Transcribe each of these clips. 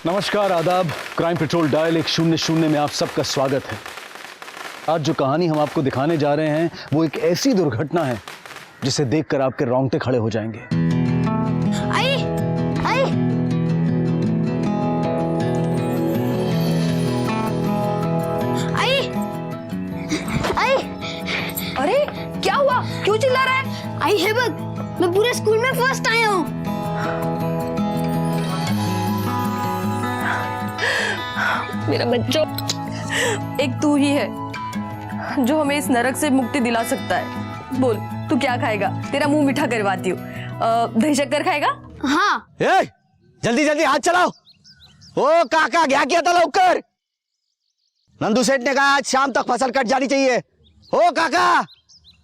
नमस्कार, आदाब। Crime petrol dial 100 में आप सबका स्वागत है। आज जो कहानी हम आपको दिखाने जा रहे हैं वो एक ऐसी दुर्घटना है जिसे देखकर आपके रोंगटे खड़े हो जाएंगे। आई आई आई आई अरे क्या हुआ, क्यों चिल्ला रहा है? आई है बग, मैं पूरे स्कूल में फर्स्ट आया हूँ। मेरा बच्चों, एक तू ही है जो हमें इस नरक से मुक्ति दिला सकता है। बोल, तू क्या खाएगा? तेरा मुंह मीठा करवाती हूँ। दही शक्कर खाएगा? हाँ। जल्दी जल्दी हाथ चलाओ। ओ काका, क्या किया था लौकर? नंदू सेठ ने कहा आज शाम तक फसल कट जानी चाहिए। ओ काका,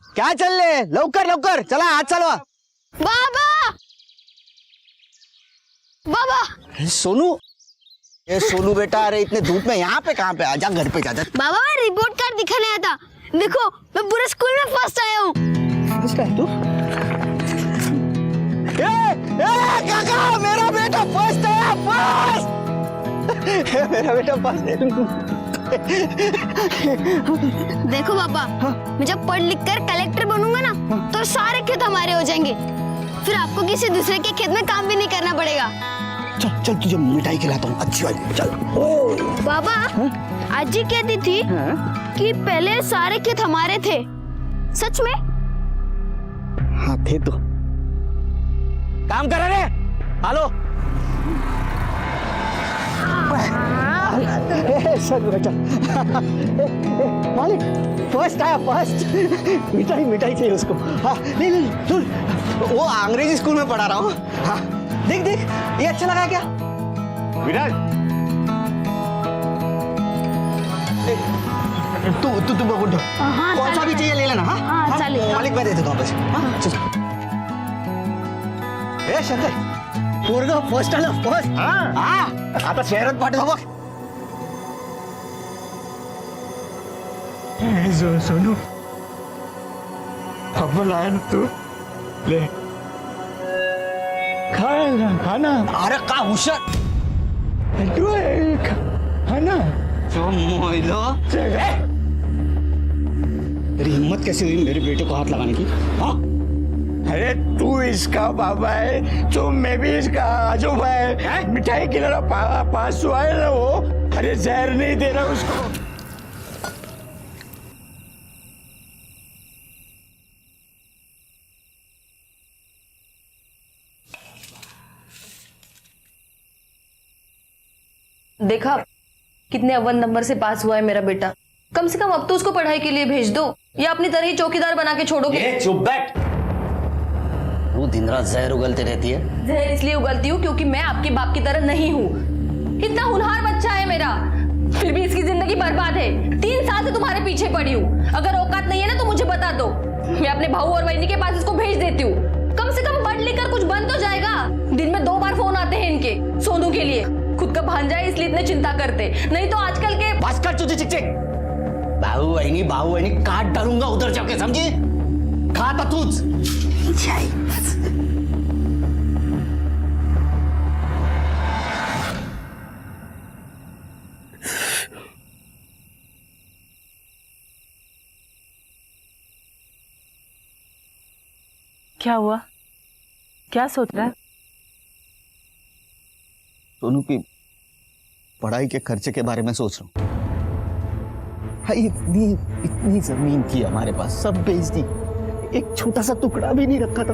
क्या चल रहे? लौकर लौकर चला, हाथ चलवा। बाबा बाबा सोनू, ये सोनू बेटा, अरे इतने धूप में यहाँ पे कहाँ पे? आजा घर पे, जा। बाबा, मैं रिपोर्ट कार्ड दिखाने आया था। देखो, मैं पूरे स्कूल में फर्स्ट आया हूँ। फर्स्ट है तू? काका, मेरा बेटा फर्स्ट है, फर्स्ट। मेरा बेटा फर्स्ट है। देखो पापा, मैं जब पढ़ लिख कर कलेक्टर बनूंगा ना तो सारे खेत हमारे हो जाएंगे। फिर आपको किसी दूसरे के खेत में काम भी नहीं करना पड़ेगा। चल चल, तुझे मिठाई खिलाता हूँ अच्छी वाली। चल। बाबा, आज ही कहती थी कि पहले सारे खेत हमारे थे। सच में? हाँ थे तो। काम कर रहे? हेलो। सर बेटा, मालिक फर्स्ट आया, फर्स्ट। मिठाई मिठाई चाहिए उसको। हाँ ले ले सुन, वो अंग्रेजी स्कूल में पढ़ा रहा हूँ। हाँ देख देख, ये अच्छा लगा क्या? विराज, तू बोल, हाँ, कौन सा भी चाहिए ले लेना। हाँ चलेगा। मालिक मैं दे देता हूँ बस। हाँ चल। ए शंकर, पोरगा फर्स्ट आला, फर्स्ट। हाँ आता शहरात पाठवतो बघ। सोनू, अव्वल आया ना तू, ले खाना। अरे का हुशार तू खाना। तो मोइलो, तेरी हिम्मत कैसे हुई मेरे बेटे को हाथ लगाने की? हाँ, अरे तू इसका बाबा है तो मैं भी इसका आजोबा है। मिठाई खिलाना पास हुआ है ना वो। अरे जहर नहीं दे रहा उसको। देखा कितने अव्वल नंबर से पास हुआ है मेरा बेटा। कम से कम अब तो उसको पढ़ाई के लिए भेज दो, या अपनी तरह ही चौकीदार बना के छोड़ोगे? चुप बैठ। तू दिन रात जहर उगलती रहती है। जहर इसलिए उगलती हूँ क्योंकि मैं आपके बाप की तरह नहीं हूँ। इतना होनहार बच्चा है मेरा, फिर भी इसकी जिंदगी बर्बाद है। 3 साल से तुम्हारे पीछे पड़ी हूँ। अगर औकात नहीं है ना तो मुझे बता दो, मैं अपने भाऊ और बहनी के पास इसको भेज देती हूँ। कम से कम पढ़ लिख कर कुछ बन तो जाएगा। दिन में 2 बार फोन आते हैं इनके, सोनू के लिए। खुद का भांजा है इसलिए इतने चिंता करते, नहीं तो आजकल के। बस कर तुझे चिक चिक। बाहू बहनी काट डालूंगा उधर जाके, समझी? खाता तूच। क्या हुआ? क्या सोच रहा है? सोनू की पढ़ाई के खर्चे के बारे में सोच रहा हूँ। भाई इतनी जमीन थी हमारे पास, सब बेच दी। एक छोटा सा टुकड़ा भी नहीं रखा था।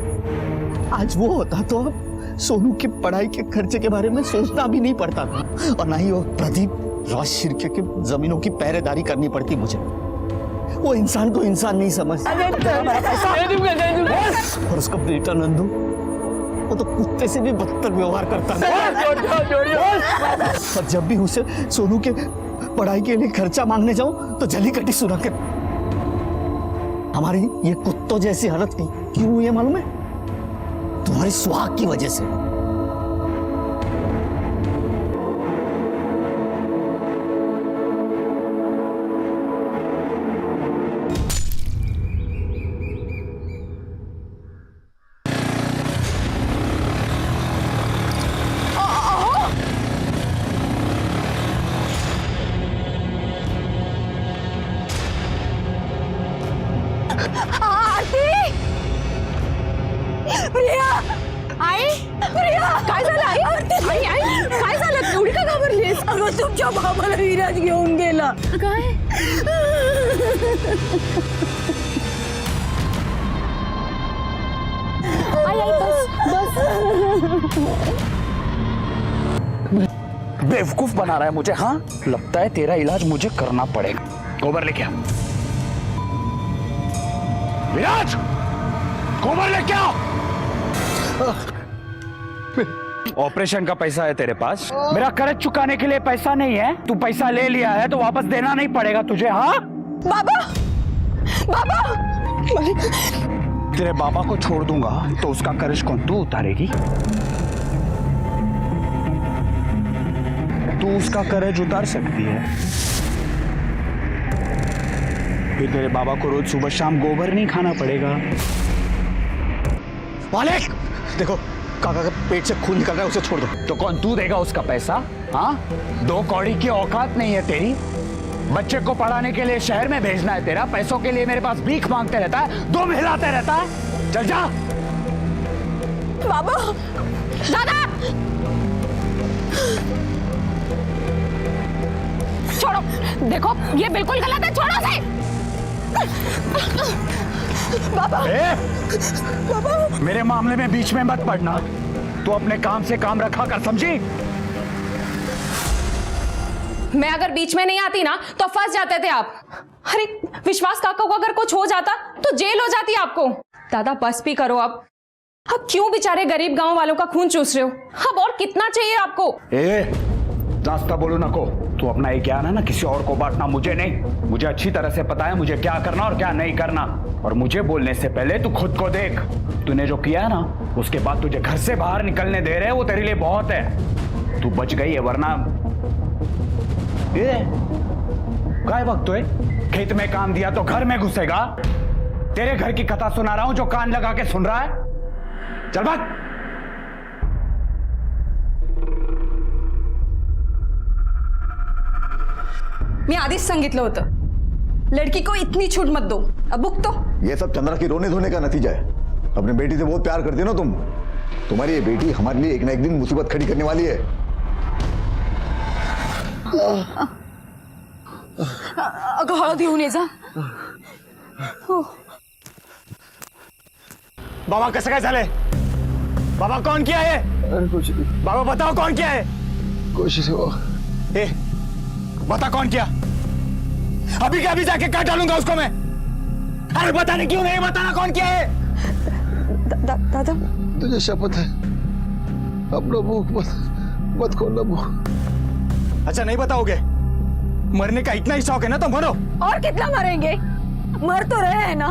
आज वो होता तो अब सोनू की पढ़ाई के खर्चे के बारे में सोचना भी नहीं पड़ता था, और ना ही वो प्रदीप राज शिर्के की जमीनों की पहरेदारी करनी पड़ती मुझे। वो इंसान को इंसान नहीं समझता। और उसका बेटा नंदू, वो तो कुत्ते से भी बदतर व्यवहार करता था। और जब भी उसे सोनू के पढ़ाई के लिए खर्चा मांगने जाऊं तो जली कटी सुना कर। हमारी ये कुत्तों जैसी हालत क्यों हुई है मालूम है? तुम्हारी सुहाग की वजह से। आरती प्रिया आई प्रिया काय झालं आई आई आई काय झालं एवढी का घाबरलीस अगं तुमच्या बाबाला विराज घेऊन गेला काय आई आई बस बेवकूफ बना रहा है मुझे। हाँ, लगता है तेरा इलाज मुझे करना पड़ेगा। गोबर लेके आ विराज, गोबर लेके आओ। ऑपरेशन का पैसा है तेरे पास, मेरा कर्ज चुकाने के लिए पैसा नहीं है। तू पैसा ले लिया है तो वापस देना नहीं पड़ेगा तुझे। हाँ बाबा बाबा तेरे बाबा को छोड़ दूंगा तो उसका कर्ज कौन तू उतारेगी? तू उसका कर्ज उतार सकती है, फिर तेरे बाबा को रोज सुबह शाम गोबर नहीं खाना पड़ेगा। मालिक देखो, काका के पेट से खून निकल रहा है, उसे छोड़ दो। तो कौन तू देगा उसका पैसा? हाँ, 2 कौड़ी की औकात नहीं है तेरी। बच्चे को पढ़ाने के लिए शहर में भेजना है तेरा, पैसों के लिए मेरे पास भीख मांगते रहता है, दो हिलाते रहता है। चल जा। बाबा दादा छोड़ो, देखो ये बिल्कुल गलत है, छोड़ो से बाबा बाबा मेरे मामले में बीच में मत पड़ना। तू अपने काम से काम रखा कर, समझी? मैं अगर बीच में नहीं आती ना तो फंस जाते थे आप। अरे विश्वास काका को अगर कुछ हो जाता तो जेल हो जाती आपको। दादा बस भी करो अब क्यों बेचारे गरीब गांव वालों का खून चूस रहे हो? अब और कितना चाहिए आपको? रास्ता बोलो ना को, तू अपना ये ज्ञान है ना किसी और को बांटना, मुझे नहीं। मुझे अच्छी तरह से पता है मुझे क्या करना और क्या नहीं करना, और मुझे बोलने से पहले तू खुद को देख। तूने जो किया है ना, उसके बाद तुझे घर से बाहर निकलने दे रहे वो तेरे लिए बहुत है। तू बच गई है, वरना काय वक्त तो है? खेत में काम दिया तो घर में घुसेगा। तेरे घर की कथा सुना रहा हूं जो कान लगा के सुन रहा है। चल भाग। मी आधीच सांगितलं होतं, लड़की को इतनी छूट मत दो, अब बुक तो। ये सब चंद्रा की रोने धोने का नतीजा है। अपनी बेटी से बहुत प्यार करती हो ना तुम। तुम्हारी ये बेटी हमारे लिए एक ना एक दिन मुसीबत खड़ी करने वाली है। अगं हळद घेऊन ये जा। बाबा कसं काय झालंय? बाबा कौन किया है? बाबा बताओ कौन किया है? कोशिश हो। बता कौन किया? अभी के अभी जाके काट डालूंगा उसको मैं। अरे बताने क्यों नहीं, बताना कौन किया है? दादा तुझे शपथ है, अपना मुंह मत खोलना मुंह। अच्छा नहीं बताओगे? मरने का इतना ही शौक है ना तो मरो। और कितना मरेंगे? मर तो रहे हैं ना।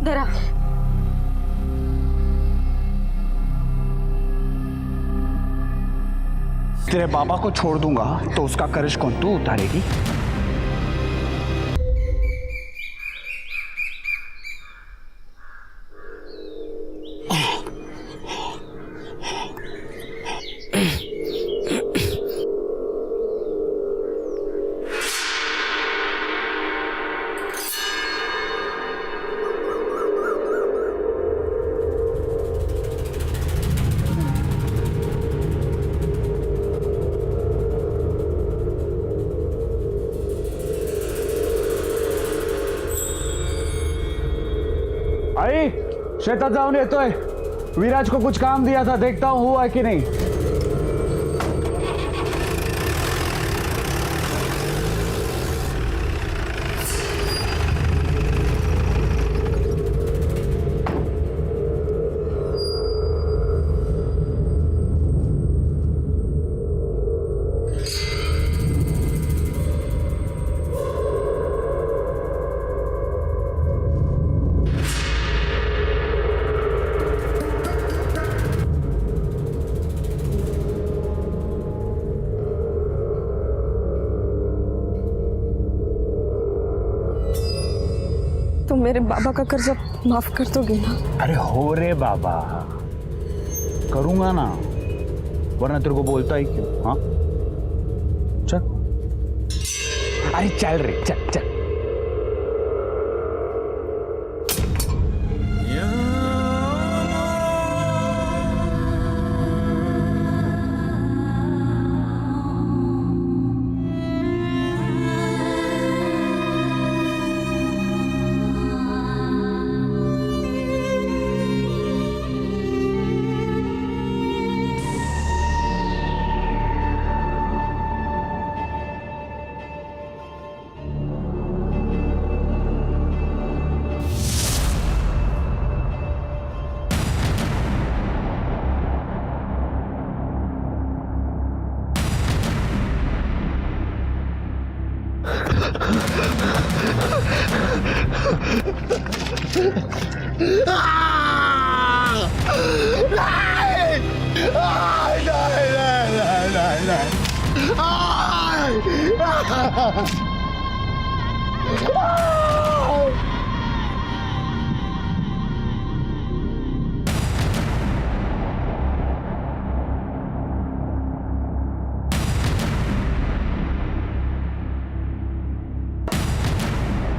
जरा तेरे बाबा को छोड़ दूंगा तो उसका कर्ज कौन तू उतारेगी? आई शेतात जाऊन येतोय, विराज को कुछ काम दिया था, देखता हूं हुआ है कि नहीं। तुम मेरे बाबा का कर्ज माफ कर दोगे ना? अरे हो रे बाबा, करूंगा ना, वरना तेरे को बोलता ही क्यों? हाँ चल। अरे चल रे, चल चल।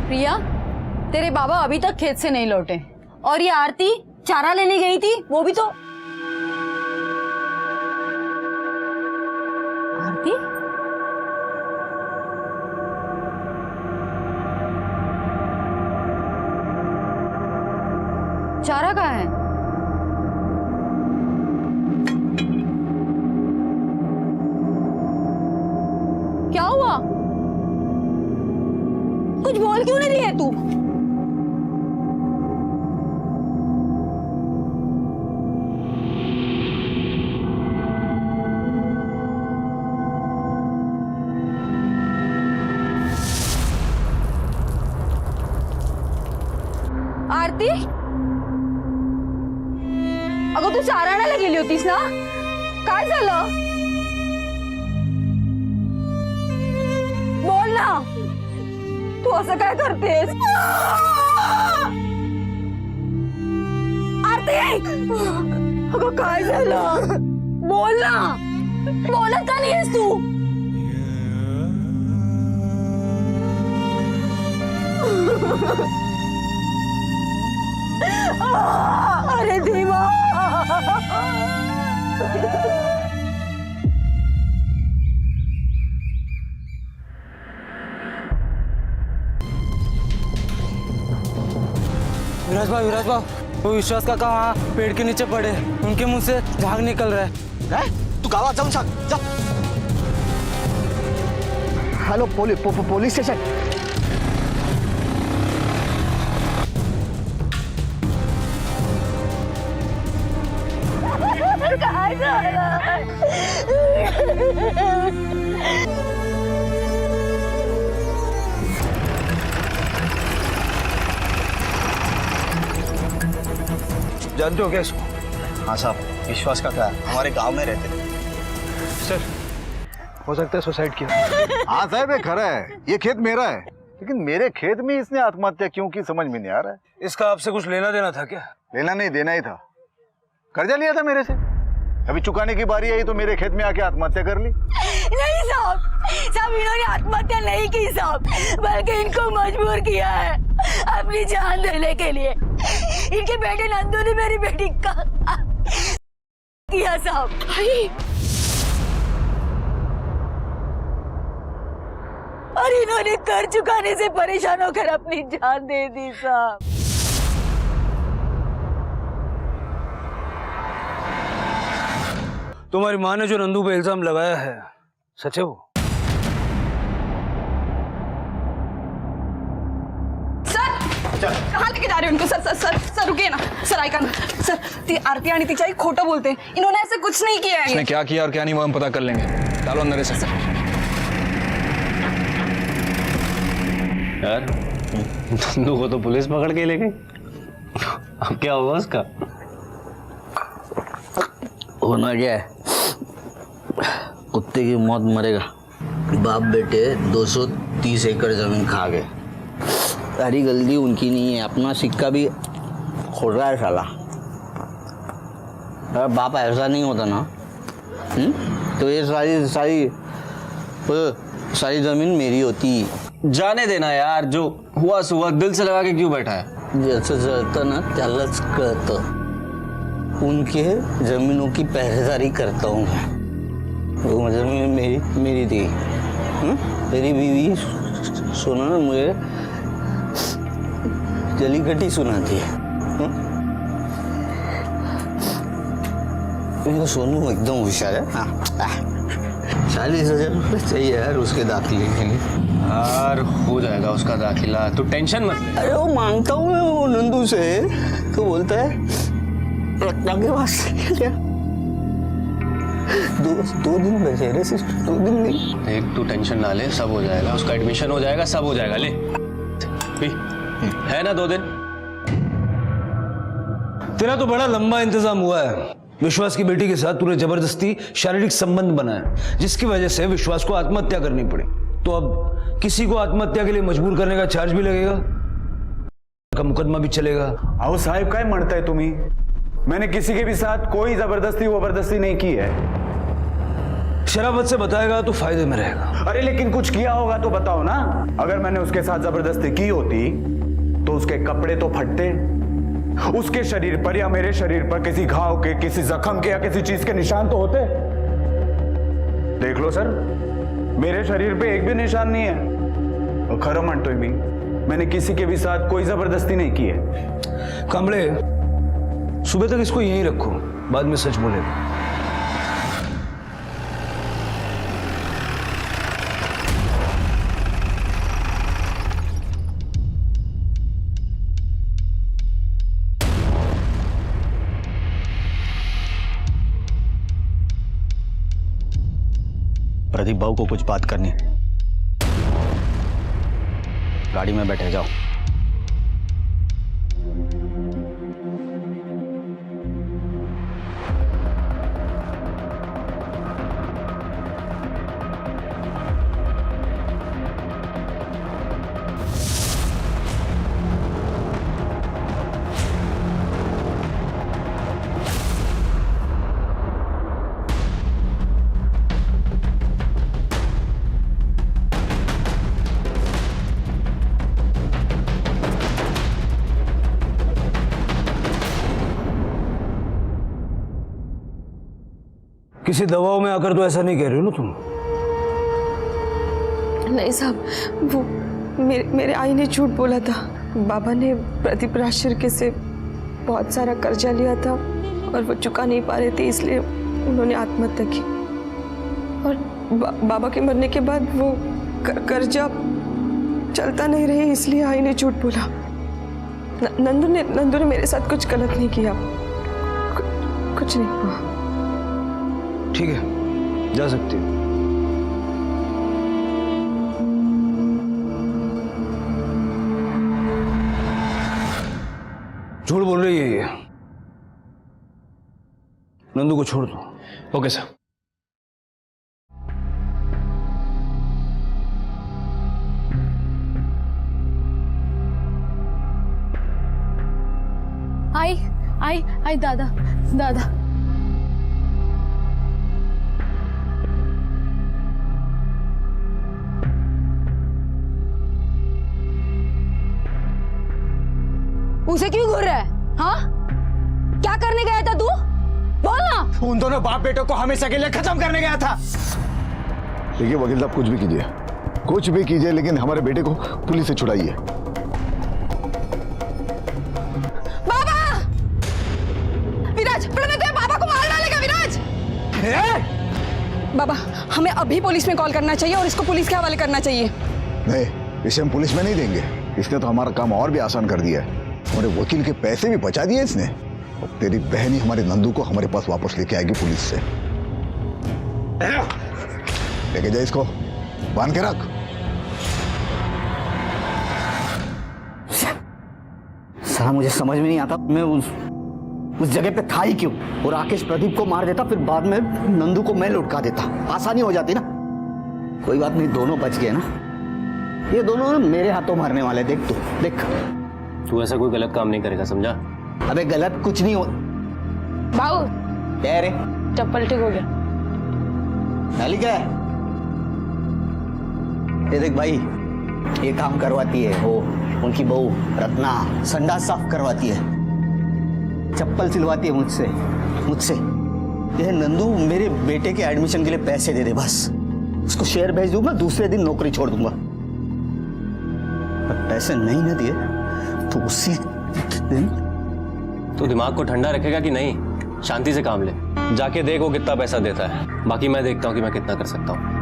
प्रिया, तेरे बाबा अभी तक खेत से नहीं लौटे और ये आरती चारा लेने गई थी, वो भी तो। आरती, चारा कहाँ है? क्या हुआ? कुछ बोल क्यों नहीं रही है तू? आरती, अगं तू चारा आणायला गेली होतीस ना? काय झालं? बोल ना, तू असं काय करतेस? आरती, अगं काय झालं? बोल ना, बोलत का नाहीस तू? अरे देवा, विराज भाव, वो विश्वास काका वहाँ पेड़ के नीचे पड़े, उनके मुंह से झाग निकल रहा है। तू गावात जाऊन सांग जा। Hello, police station. काय झालं? जानते हो क्या इसको? हाँ साहब, विश्वास का क्या है, हमारे गांव में रहते थे। सर, हो सकता है सुसाइड किया। हाँ साहब, ये खरा है, ये खेत मेरा है, लेकिन मेरे खेत में इसने आत्महत्या क्यों की समझ में नहीं आ रहा है। इसका आपसे कुछ लेना देना था क्या? लेना नहीं देना ही था, कर्जा लिया था मेरे से, अभी चुकाने की बारी आई तो मेरे खेत में आके आत्महत्या कर ली। नहीं साहब, साहब इन्होंने आत्महत्या नहीं की साहब, बल्कि इनको मजबूर किया है अपनी जान देने के लिए। इनके बेटे नंदू ने मेरी बेटी का किया साहब। और इन्होंने कर चुकाने से परेशान होकर अपनी जान दे दी साहब। तुम्हारी माँ ने जो नंदू पे इल्जाम लगाया है, सच है वो? कहाँ लेके जा रहे हो उनको? सर सर सर सर रुकिए ना सर, ऐका ना सर, ती आरती आणि तिची आई खोटं बोलते, इन्होंने ऐसे कुछ नहीं किया है। इसने क्या किया और क्या नहीं वो हम पता कर लेंगे, डालो अंदर इसे। यार नंदू को तो पुलिस पकड़ के ले गई, अब क्या होगा उसका? होना क्या है, कुत्ते की मौत मरेगा। बाप बेटे 230 एकड़ जमीन खा गए, सारी गलती उनकी नहीं है, अपना सिक्का भी खोल रहा है साला। अगर बाप ऐसा नहीं होता ना, तो ये सारी वो सारी जमीन मेरी होती। जाने देना यार, जो हुआ सो हुआ, दिल से लगा के क्यों बैठा है? ज्याचं जळतं ना त्यालाच कळतं। उनके जमीनों की पहरेदारी करता हूँ मैं। वो जमीन मेरी थी। मेरी बीवी सोना ना मुझे जलीकटी सुनाती है। मेरा सोनू एकदम होशियार है। 40,000 रुपये चाहिए यार उसके दाखिले के लिए। यार हो जाएगा उसका दाखिला, तो टेंशन मत ले। अरे वो मांगता हूँ मैं वो नंदू से, तो बोलता है रत्ना के पास क्या? दो दिन बचे रे सिस्टर, 2 दिन नहीं। देख तू टेंशन ना ले, सब हो जाएगा, उसका एडमिशन हो जाएगा, सब हो जाएगा। ले पी, है ना 2 दिन। तेरा तो बड़ा लंबा इंतजाम हुआ है। विश्वास की बेटी के साथ तूने जबरदस्ती शारीरिक संबंध बनाया, जिसकी वजह से विश्वास को आत्महत्या करनी पड़ी। तो अब किसी को आत्महत्या के लिए मजबूर करने का चार्ज भी लगेगा, का मुकदमा भी चलेगा। आओ साहेब, काय म्हणताय तुम्ही? मैंने किसी के भी साथ कोई जबरदस्ती नहीं की है। शराबत से बताएगा तो फायदे में रहेगा। अरे लेकिन कुछ किया होगा तो बताओ ना। अगर मैंने उसके साथ जबरदस्ती की होती तो उसके कपड़े तो फटते, उसके शरीर पर या मेरे शरीर पर किसी घाव के, किसी जख्म के या किसी चीज के निशान तो होते। देख लो सर, मेरे शरीर पे एक भी निशान नहीं है। और खरं म्हणतोय मी, मैंने किसी के भी साथ कोई जबरदस्ती नहीं की है। कांबळे, सुबह तक इसको यहीं रखो, बाद में सच बोलेगा। प्रदीप भाऊ को कुछ बात करनी, गाड़ी में बैठे जाओ। किसी दवाओं में आकर तो ऐसा नहीं कह रहे हो ना तुम? नहीं साहब, वो मेरे आई ने झूठ बोला था। बाबा ने प्रदीप राजशिर्के से बहुत सारा कर्जा लिया था और वो चुका नहीं पा रहे थे, इसलिए उन्होंने आत्महत्या की। और बाबा के मरने के बाद वो कर्जा चलता नहीं रही, इसलिए आई ने झूठ बोला। नंदू ने मेरे साथ कुछ गलत नहीं किया, कुछ नहीं हुआ। ठीक है, जा सकती हो। झूठ बोल रही है ये। नंदू को छोड़ दो। Okay sir. आई दादा। उसे क्यों घूर रहा है? हाँ, क्या करने गया था तू? बोल ना। उन दोनों बाप बेटों को हमेशा के लिए खत्म करने गया था। देखिए वकील साहब, कुछ भी कीजिए, लेकिन हमारे बेटे को पुलिस से छुड़ाइए। बाबा! विराज, प्रदीप तेरे बाबा को मार डालेगा। विराज! बाबा, हमें अभी पुलिस में कॉल करना चाहिए और इसको पुलिस के हवाले करना चाहिए। नहीं, इसे हम पुलिस में नहीं देंगे। इसने तो हमारा काम और भी आसान कर दिया है। हमारे वकील के पैसे भी बचा दिए इसने। और तेरी बहन ही हमारे नंदू को हमारे पास वापस लेके आएगी पुलिस से। लेके जा इसको, बांध के रख। साला मुझे समझ में नहीं आता, मैं उस जगह पे था ही क्यों? और राकेश प्रदीप को मार देता, फिर बाद में नंदू को मैं लुटका देता, आसानी हो जाती ना। कोई बात नहीं, दोनों बच गए ना। ये दोनों मेरे हाथों मारने वाले। देख तू ऐसा कोई गलत काम नहीं करेगा, समझा? अबे गलत कुछ नहीं हो। बाबू, क्या रे? चप्पल ठीक हो गया। डाली क्या है? ये देख भाई, ये काम करवाती है वो उनकी बहू रत्ना, संडास साफ करवाती है, चप्पल सिलवाती है मुझसे। ये नंदू मेरे बेटे के एडमिशन के लिए पैसे दे दे बस, उसको शेयर भेज दूंगा, दूसरे दिन नौकरी छोड़ दूंगा। पर पैसे नहीं ना दिए तो उसी दिन। तू दिमाग को ठंडा रखेगा कि नहीं? शांति से काम ले, जाके देख वो कितना पैसा देता है, बाकी मैं देखता हूँ कि मैं कितना कर सकता हूँ।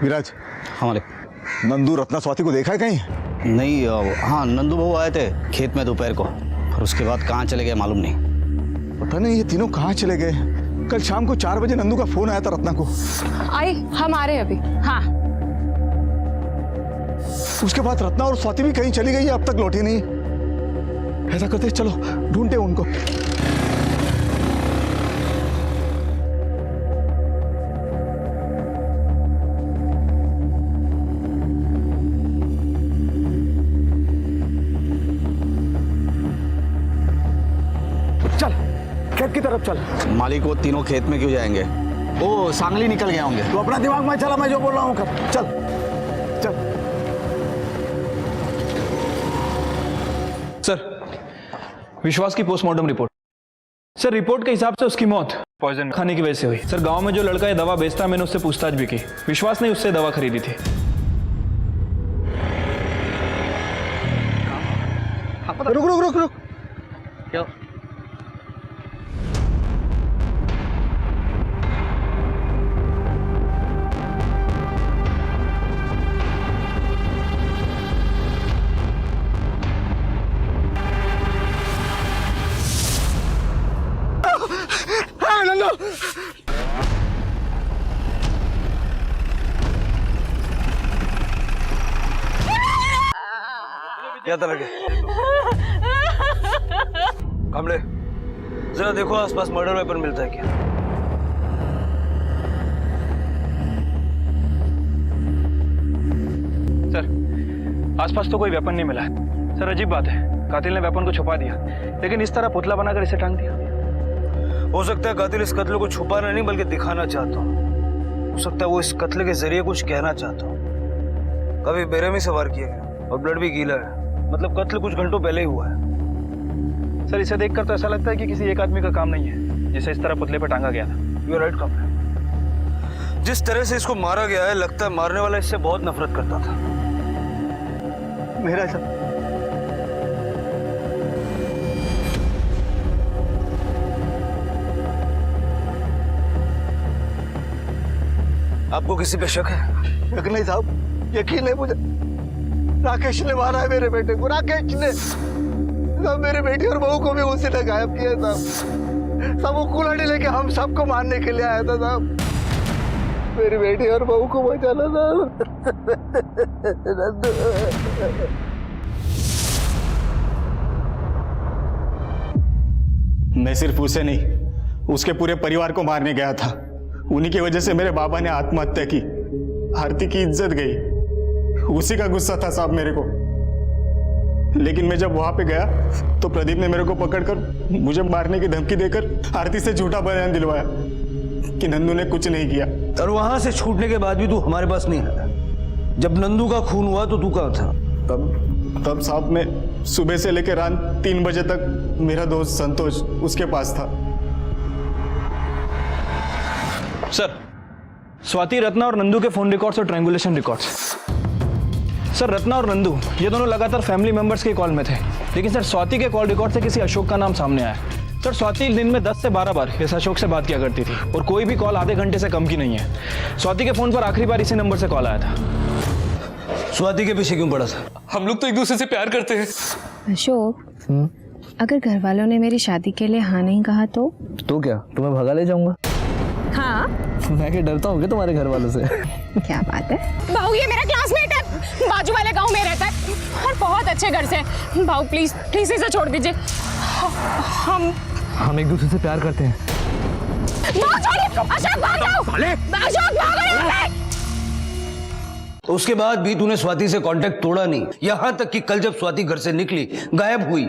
विराज, हमारे नंदू रत्ना स्वाति को देखा है कहीं? नहीं, हाँ नंदू बहू आए थे खेत में दोपहर को, और उसके बाद कहाँ चले गए मालूम नहीं। पता नहीं ये तीनों कहाँ चले गए। कल शाम को 4 बजे नंदू का फोन आया था रत्ना को। आई, हम आ रहे हैं अभी। हाँ, उसके बाद रत्ना और स्वाति भी कहीं चली गई है, अब तक लौटी नहीं। ऐसा करते हैं, चलो ढूंढते हैं उनको। चल खेत की तरफ चल। मालिक वो तीनों खेत में क्यों जाएंगे? वो सांगली निकल गए होंगे। तो अपना दिमाग में चला, मैं जो बोल रहा हूँ कर। चल चल। सर, विश्वास की पोस्टमार्टम रिपोर्ट। सर, रिपोर्ट के हिसाब से उसकी मौत पॉइजन खाने की वजह से हुई। सर, गांव में जो लड़का ये दवा बेचता है, मैंने उससे पूछताछ भी की। विश्वास ने उससे दवा खरीदी थी। रुक रुक रुक रुक। क्यों? क्या था लगे? कमले, जरा देखो आसपास मर्डर वेपन मिलता है क्या? सर, आसपास तो कोई वेपन नहीं मिला है। सर, अजीब बात है, कातिल ने वेपन को छुपा दिया, लेकिन इस तरह पुतला बनाकर इसे टांग दिया। हो सकता है कातिल इस कत्ल को छुपाना नहीं बल्कि दिखाना चाहता हूँ। हो सकता है वो इस कत्ल के जरिए कुछ कहना चाहता हूँ। कभी बेरहमी से वार किया गया और ब्लड भी गीला है, मतलब कत्ल कुछ घंटों पहले ही हुआ है। सर, इसे देखकर तो ऐसा लगता है कि किसी एक आदमी का काम नहीं है जिसे इस तरह पुतले पर टांगा गया था। यू आर राइट कमले। जिस तरह से इसको मारा गया है, लगता है मारने वाला इससे बहुत नफरत करता था। मेरा सब आपको किसी पे शक है? शक नहीं साहब, यकीन है मुझे। राकेश ने मारा है मेरे बेटे को। राकेश ने सब मेरे बेटी और बहू को भी उसी ने गायब किया साहब। सब वो कुल्हाड़ी लेके हम सबको मारने के लिए आया था साहब। मेरी बेटी और बहू को बचाना साहब। मैं सिर्फ उसे नहीं, उसके पूरे परिवार को मारने गया था। उन्हीं की वजह से मेरे बाबा ने आत्महत्या की। आरती की इज्जत गई, उसी का गुस्सा था साहब मेरे को। लेकिन मैं जब वहां पे गया तो प्रदीप ने मेरे को पकड़कर मुझे मारने की धमकी देकर आरती से झूठा बयान दिलवाया कि नंदू ने कुछ नहीं किया। और वहां से छूटने के बाद भी तू हमारे पास नहीं आया। जब नंदू का खून हुआ तो तू कहाँ था? तब साहब मैं सुबह से लेकर रात 3 बजे तक मेरा दोस्त संतोष उसके पास था। सर, स्वाति, रत्ना और नंदू के फोन रिकॉर्ड्स और ट्रायंगुलेशन रिकॉर्ड्स। सर, रत्ना और नंदू ये दोनों लगातार फैमिली मेंबर्स के कॉल में थे, लेकिन सर स्वाति के कॉल रिकॉर्ड से किसी अशोक का नाम सामने आया। सर, स्वाति दिन में 10 से 12 बार इस अशोक से बात किया करती थी और कोई भी कॉल आधे घंटे से कम की नहीं है। स्वाति के फोन पर आखिरी बार इसी नंबर से कॉल आया था। स्वाति के पीछे क्यों पड़ा था? हम लोग तो एक दूसरे से प्यार करते हैं। अशोक, अगर घर वालों ने मेरी शादी के लिए हाँ नहीं कहा तो क्या तुम्हें भगा ले जाऊंगा? हाँ, मैं क्या डरता हूँ क्या तुम्हारे घर वालों से? क्या बात है? भाऊ, ये मेरा क्लासमेट है, बाजू वाले गांव में रहता है और बहुत अच्छे घर से। भाऊ प्लीज प्लीज इसे छोड़ दीजिए। हम एक दूसरे से प्यार करते हैं। अशोक भाग जाओ! अशोक भागो यहाँ से! उसके बाद भी तूने स्वाति से कांटेक्ट तोड़ा नहीं, यहां तक कि कल जब स्वाति घर से निकली, गायब हुई,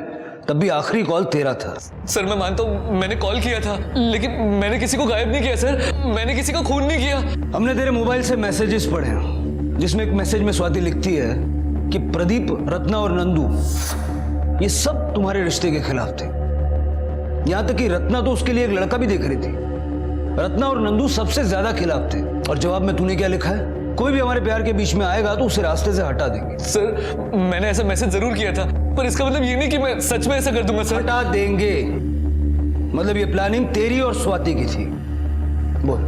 तब भी आखिरी कॉल तेरा था। सर मैं मानता हूँ मैंने कॉल किया था, लेकिन मैंने किसी को गायब नहीं किया सर, मैंने किसी का खून नहीं किया। हमने तेरे मोबाइल से मैसेजेस पढ़े जिसमें एक मैसेज में स्वाति लिखती है कि प्रदीप, रत्ना और नंदू ये सब तुम्हारे रिश्ते के खिलाफ थे। यहां तक कि रत्ना तो उसके लिए एक लड़का भी देख रही थी। रत्ना और नंदू सबसे ज्यादा खिलाफ थे। और जवाब में तूने क्या लिखा है? कोई भी हमारे प्यार के बीच में आएगा तो उसे रास्ते से हटा देंगे। सर मैंने ऐसा मैसेज जरूर किया था, पर इसका मतलब ये नहीं कि मैं सच में ऐसा कर दूंगा सर। हटा देंगे मतलब ये प्लानिंग तेरी और स्वाति की थी। बोल,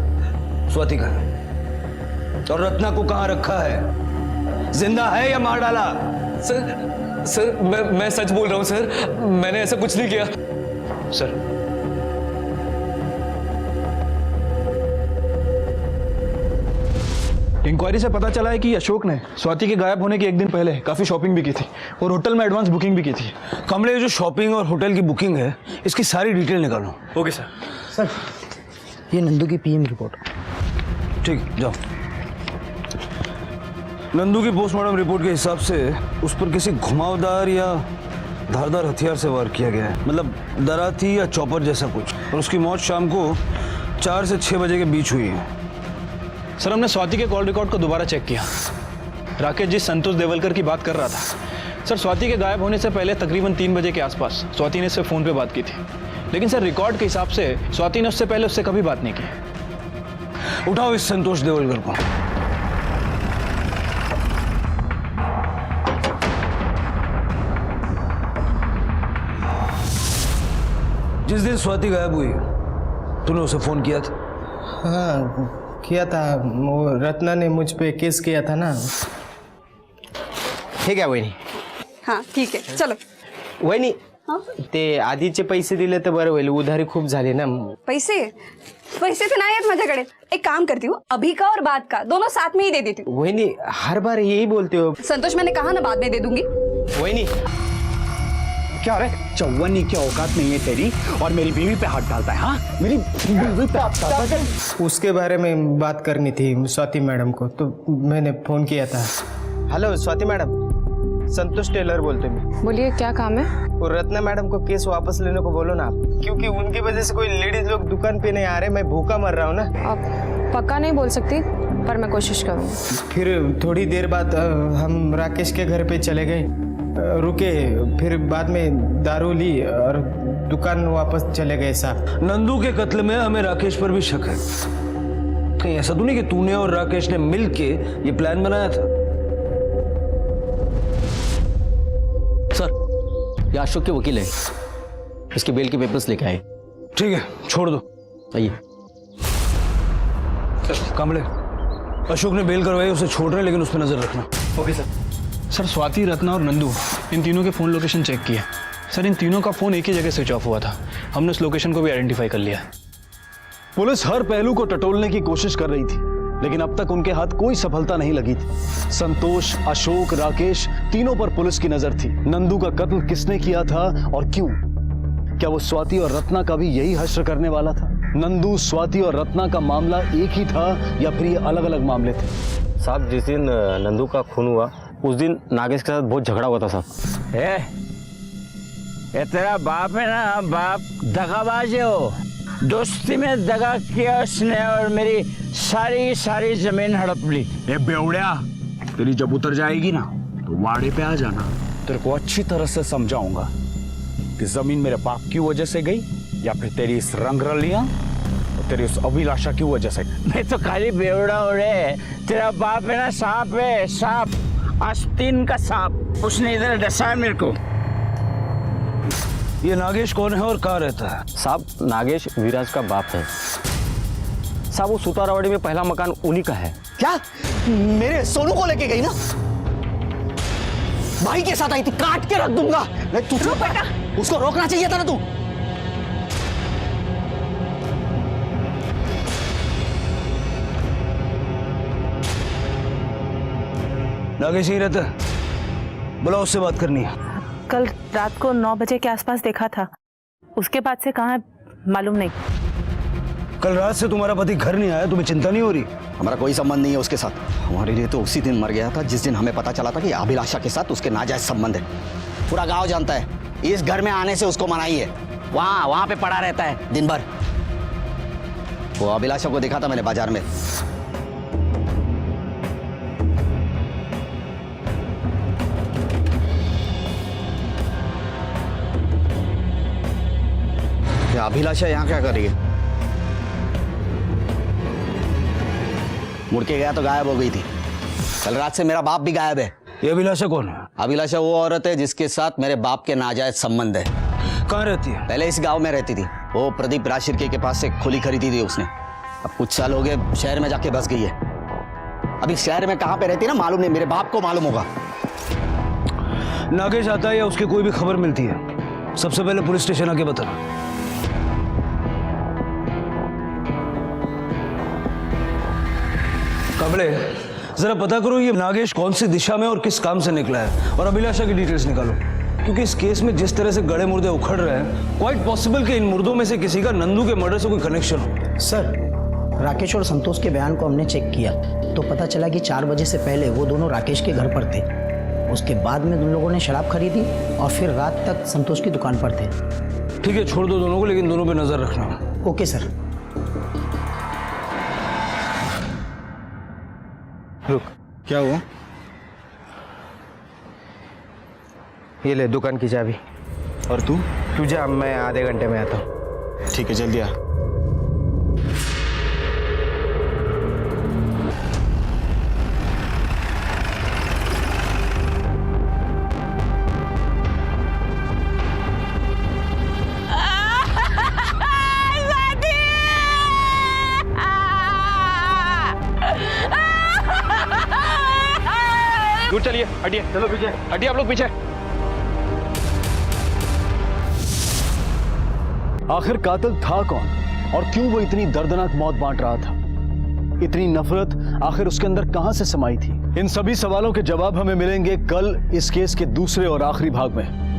स्वाति कहाँ है? और रत्ना को कहाँ रखा है? जिंदा है या मार डाला? सर मैं सच बोल रहा हूँ सर, मैंने ऐसा कुछ नहीं किया। सर इंक्वायरी से पता चला है कि अशोक ने स्वाति के गायब होने के एक दिन पहले काफी शॉपिंग भी की थी और होटल में एडवांस बुकिंग भी की थी। कमले, जो शॉपिंग और होटल की बुकिंग है इसकी सारी डिटेल निकालो। Okay sir. सर ये नंदू की पीएम रिपोर्ट। ठीक, जाओ। नंदू की पोस्टमार्टम रिपोर्ट के हिसाब से उस पर किसी घुमावदार या धारदार हथियार से वार किया गया है, मतलब दराती या चॉपर जैसा कुछ। और उसकी मौत शाम को 4 से 6 बजे के बीच हुई है। सर हमने स्वाति के कॉल रिकॉर्ड को दोबारा चेक किया। राकेश जी संतोष देवलकर की बात कर रहा था। सर स्वाति के गायब होने से पहले तकरीबन 3 बजे के आसपास स्वाति ने उससे फोन पे बात की थी, लेकिन सर रिकॉर्ड के हिसाब से स्वाति ने उससे पहले उससे कभी बात नहीं की। उठाओ इस संतोष देवलकर को। जिस दिन स्वाति गायब हुई तूने उसे फोन किया था? हाँ किया था, वो रत्ना ने मुझ पे केस किया था ना। ठीक आहे वहिनी। हाँ ठीक आहे, चलो। वहिनी ते आधीचे पैसे दिले तर बरं होईल, उधारी खूप झाली ना। पैसे तो नाही आहेत माझ्याकडे। एक काम करती हूँ, अभी का और बाद का दोनों साथ में ही दे देती हूँ। वहिनी हर बार यही बोलते हो। संतोष मैंने कहा ना बाद में दे दूंगी। वहिनी क्या रे, चौवन्नी की औकात नहीं है तेरी और मेरी बीवी पे हाथ डालता है? हाँ मेरी बीवी पे हाथ डालता है। उसके बारे में बात करनी थी स्वाति मैडम को, तो मैंने फोन किया था। हेलो स्वाति मैडम, संतोष टेलर बोलते मैं। बोलिए क्या काम है? और रत्ना मैडम को केस वापस लेने को बोलो ना आप, क्योंकि उनकी वजह से कोई लेडीज लोग दुकान पे नहीं आ रहे, मैं भूखा मर रहा हूँ ना। आप पक्का नहीं बोल सकती, पर मैं कोशिश करूँगी। फिर थोड़ी देर बाद हम राकेश के घर पे चले गए, रुके, फिर बाद में दारू ली और दुकान वापस चले गए साहब। नंदू के कत्ल में हमें राकेश पर भी शक है। कहीं ऐसा तो नहीं कि तूने और राकेश ने मिलके ये प्लान बनाया था? सर ये अशोक के वकील है, इसके बेल के पेपर्स लेके आए। ठीक है, छोड़ दो। आइए। कामले, अशोक ने बेल करवाई, उसे छोड़ रहे हैं, लेकिन उस पर नजर रखना। Okay sir. Sir Swati, Ratna और नंदू इन तीनों के फ़ोन लोकेशन चेक किए। सर इन तीनों का फ़ोन एक ही जगह स्विच ऑफ हुआ था। हमने उस लोकेशन को भी आइडेंटिफाई कर लिया। पुलिस हर पहलू को टटोलने की कोशिश कर रही थी, लेकिन अब तक उनके हाथ कोई सफलता नहीं लगी थी। संतोष, अशोक, राकेश, तीनों पर पुलिस की नजर थी। नंदू का कत्ल किसने किया था और क्यों? क्या वो स्वाति और रत्ना का भी यही हश्र करने वाला था? नंदू, स्वाति और रत्ना का मामला एक ही था या फिर ये अलग अलग मामले थे? साहब जिस दिन नंदू का खून हुआ उस दिन नागेश के साथ बहुत झगड़ा हुआ था साहब। ये तेरा बाप है ना, बाप दगाबाज है। हो दोस्ती में दगा किया उसने और मेरी सारी जमीन हड़प ली। ये बेवड़िया, तेरी जब उतर जाएगी ना तो वाड़े पे आ जाना, तेरे को अच्छी तरह से समझाऊंगा कि जमीन मेरे बाप की वजह से गई या फिर तेरी इस रंगरलियां और तेरी उस अभिलाषा की वजह से। मैं तो खाली बेवड़ा हो रहे, तेरा बाप है ना सांप है, सांप, आस्तीन का सांप, उसने इधर डसा है मेरे को। ये नागेश कौन है और कहाँ रहता है? साहब नागेश विराज का बाप है साहब। वो सुतारावाड़ी में पहला मकान उन्हीं का है। क्या मेरे सोनू को लेके गई ना? भाई के साथ आई थी, काट के रख दूंगा। तू बेटा, उसको रोकना चाहिए था ना तू। नागेश ही रहता है, बुलाओ, उससे बात करनी है। कल रात को 9 बजे के आसपास देखा था, उसके बाद से कहाँ मालूम नहीं। कल रात से तुम्हारा पति घर नहीं आया, तुम्हें चिंता नहीं हो रही? हमारा कोई संबंध नहीं है उसके साथ। हमारे लिए तो उसी दिन मर गया था जिस दिन हमें पता चला था कि अभिलाषा के साथ उसके नाजायज संबंध है। पूरा गांव जानता है। इस घर में आने से उसको मनाही है। वहां पे पड़ा रहता है दिन भर। वो अभिलाषा को देखा था मैंने बाजार में। अभिलाषा यहाँ क्या कर रही है? मुड़ के गया तो गायब हो गई थी। कल रात से मेरा बाप भी गायब है। ये अभिलाषा कौन है? अभिलाषा वो औरत है जिसके साथ मेरे बाप के नाजायज संबंध है। कहाँ रहती है? पहले इस गांव में रहती थी। वो प्रदीप राजशिर्के के पास से खुली खरीदी थी उसने। अब कुछ साल हो गए शहर में जाके बस गई है। अभी शहर में कहाँ पे रहती है ना मालूम नहीं, मेरे बाप को मालूम होगा। नागेश आता है या उसकी कोई भी खबर मिलती है, सबसे पहले पुलिस स्टेशन आके बताना। काबले, जरा पता करो ये नागेश कौन सी दिशा में और किस काम से निकला है, और अभिलाषा की डिटेल्स निकालो। क्योंकि इस केस में जिस तरह से गड़े मुर्दे उखड़ रहे हैं, क्वाइट पॉसिबल कि इन मुर्दों में से किसी का नंदू के मर्डर से कोई कनेक्शन हो। सर, राकेश और संतोष के बयान को हमने चेक किया तो पता चला कि 4 बजे से पहले वो दोनों राकेश के घर पर थे। उसके बाद में उन लोगों ने शराब खरीदी और फिर रात तक संतोष की दुकान पर थे। ठीक है, छोड़ दो दोनों को, लेकिन दोनों पे नजर रखना। Okay sir. रुक, क्या हुआ? ये ले दुकान की चाबी। और तू? तू जा, मैं आधे घंटे में आता हूँ। ठीक है, जल्दी आ। दूर चलिए, हटिए, चलो पीछे, हटिए आप लोग पीछे। आखिर कातिल था कौन और क्यों वो इतनी दर्दनाक मौत बांट रहा था? इतनी नफरत आखिर उसके अंदर कहां से समाई थी? इन सभी सवालों के जवाब हमें मिलेंगे कल इस केस के दूसरे और आखिरी भाग में।